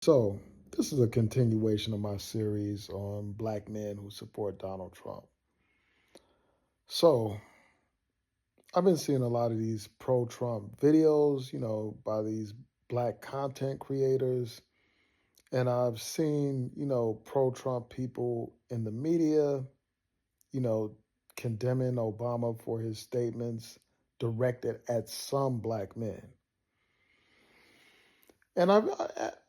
So, this is a continuation of my series on black men who support Donald Trump. So, I've been seeing a lot of these pro Trump videos, by these black content creators. And I've seen, pro Trump people in the media, you know, condemning Obama for his statements directed at some black men. And I've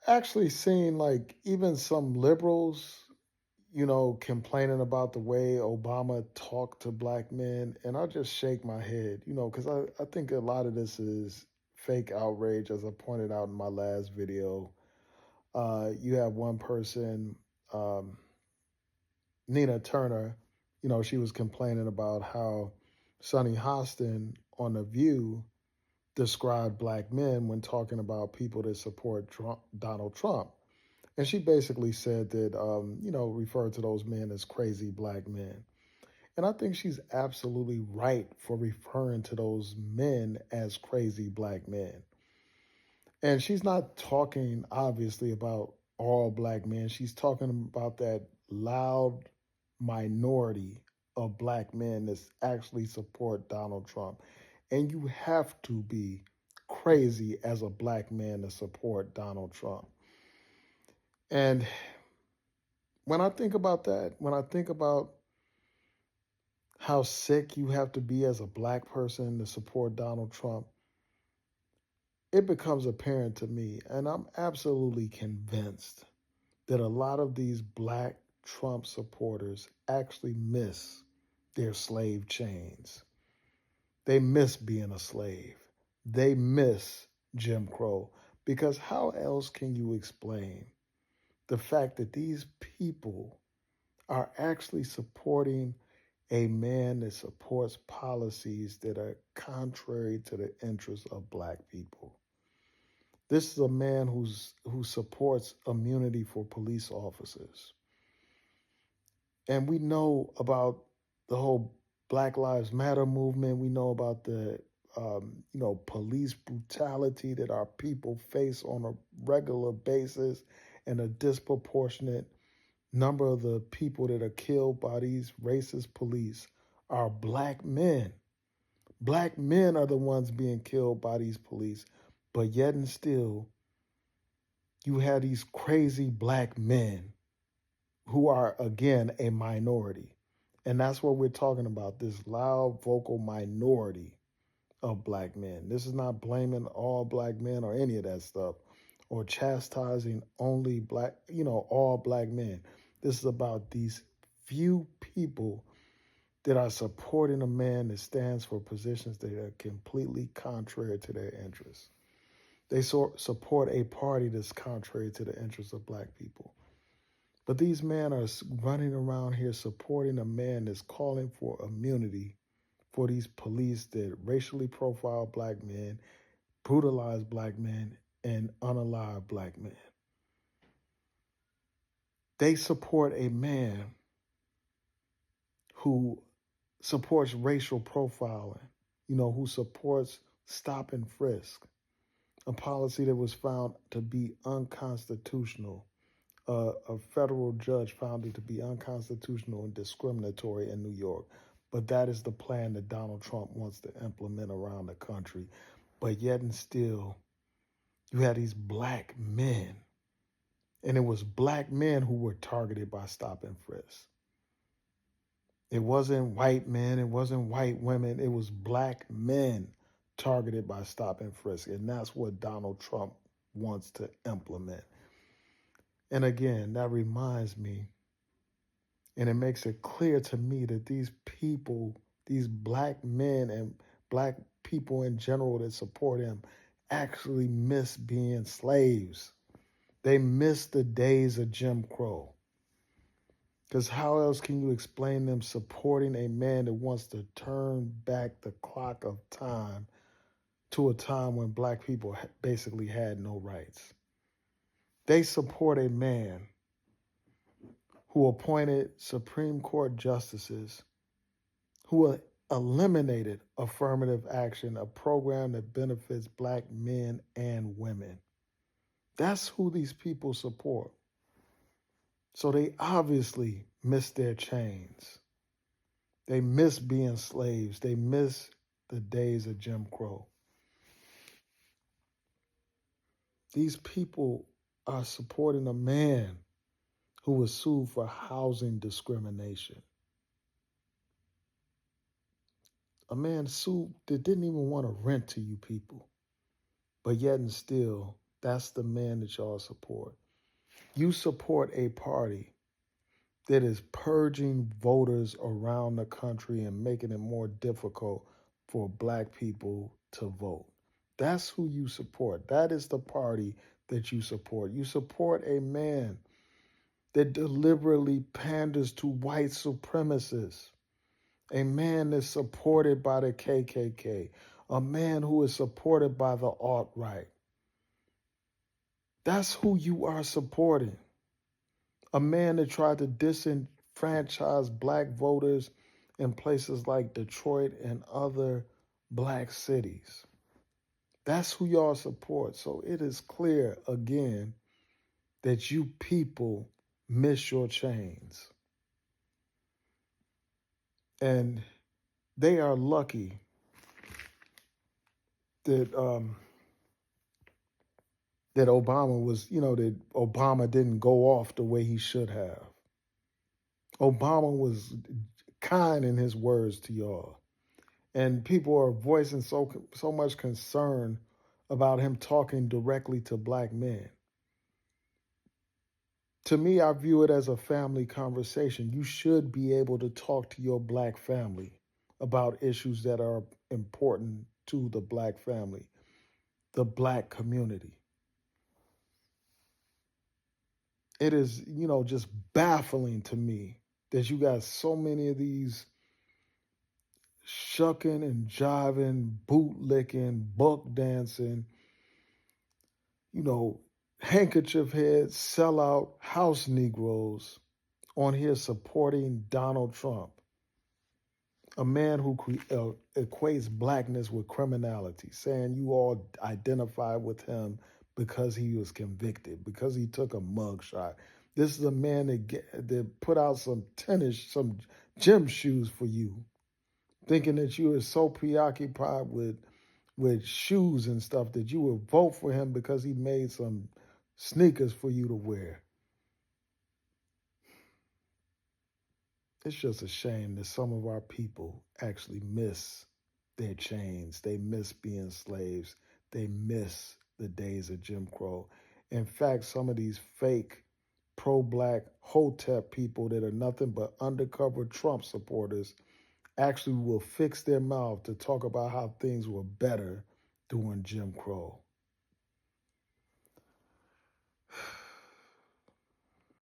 actually seen, like, even some liberals complaining about the way Obama talked to black men. And I just shake my head, because I think a lot of this is fake outrage, as I pointed out in my last video. You have one person, um, Nina Turner, she was complaining about how Sonny Hostin on The View described black men when talking about people that support Donald Trump. And she basically said that, referred to those men as crazy black men. And I think she's absolutely right for referring to those men as crazy black men. And she's not talking, obviously, about all black men. She's talking about that loud minority of black men that actually support Donald Trump. And you have to be crazy as a black man to support Donald Trump. And when I think about that, when I think about how sick you have to be as a black person to support Donald Trump, it becomes apparent to me, and I'm absolutely convinced that a lot of these black Trump supporters actually miss their slave chains. They miss being a slave. They miss Jim Crow. Because how else can you explain the fact that these people are actually supporting a man that supports policies that are contrary to the interests of black people? This is a man who supports immunity for police officers. And we know about the whole Black Lives Matter movement. We know about the police brutality that our people face on a regular basis, and a disproportionate number of the people that are killed by these racist police are black men. Black men are the ones being killed by these police, but yet and still, you have these crazy black men who are, again, a minority. And that's what we're talking about, this loud, vocal minority of black men. This is not blaming all black men or any of that stuff or chastising only all black men. This is about these few people that are supporting a man that stands for positions that are completely contrary to their interests. They support a party that's contrary to the interests of black people. But these men are running around here supporting a man that's calling for immunity for these police that racially profile black men, brutalize black men, and unalive black men. They support a man who supports racial profiling, who supports stop and frisk, a policy that was found to be unconstitutional. A federal judge found it to be unconstitutional and discriminatory in New York. But that is the plan that Donald Trump wants to implement around the country. But yet and still, you had these black men, and it was black men who were targeted by stop and frisk. It wasn't white men, it wasn't white women, it was black men targeted by stop and frisk. And that's what Donald Trump wants to implement. And again, that reminds me, and it makes it clear to me that these people, these black men and black people in general that support him, actually miss being slaves. They miss the days of Jim Crow. Because how else can you explain them supporting a man that wants to turn back the clock of time to a time when black people basically had no rights? They support a man who appointed Supreme Court justices who eliminated affirmative action, a program that benefits black men and women. That's who these people support. So they obviously miss their chains. They miss being slaves. They miss the days of Jim Crow. These people are supporting a man who was sued for housing discrimination. A man sued that didn't even want to rent to you people. But yet and still, that's the man that y'all support. You support a party that is purging voters around the country and making it more difficult for black people to vote. That's who you support. That is the party that you support. You support a man that deliberately panders to white supremacists, a man that's supported by the KKK, a man who is supported by the alt-right. That's who you are supporting. A man that tried to disenfranchise black voters in places like Detroit and other black cities. That's who y'all support. So it is clear again that you people miss your chains. And they are lucky that that Obama was, that Obama didn't go off the way he should have. Obama was kind in his words to y'all. And people are voicing so much concern about him talking directly to black men. To me, I view it as a family conversation. You should be able to talk to your black family about issues that are important to the black family, the black community. It is, just baffling to me that you got so many of these shucking and jiving, bootlicking, buck dancing, handkerchief heads, sellout house Negroes on here supporting Donald Trump, a man who equates blackness with criminality, saying you all identify with him because he was convicted, because he took a mugshot. This is a man that put out some gym shoes for you, thinking that you are so preoccupied with shoes and stuff that you would vote for him because he made some sneakers for you to wear. It's just a shame that some of our people actually miss their chains. They miss being slaves. They miss the days of Jim Crow. In fact, some of these fake pro-black Hotep people that are nothing but undercover Trump supporters actually will fix their mouth to talk about how things were better during Jim Crow.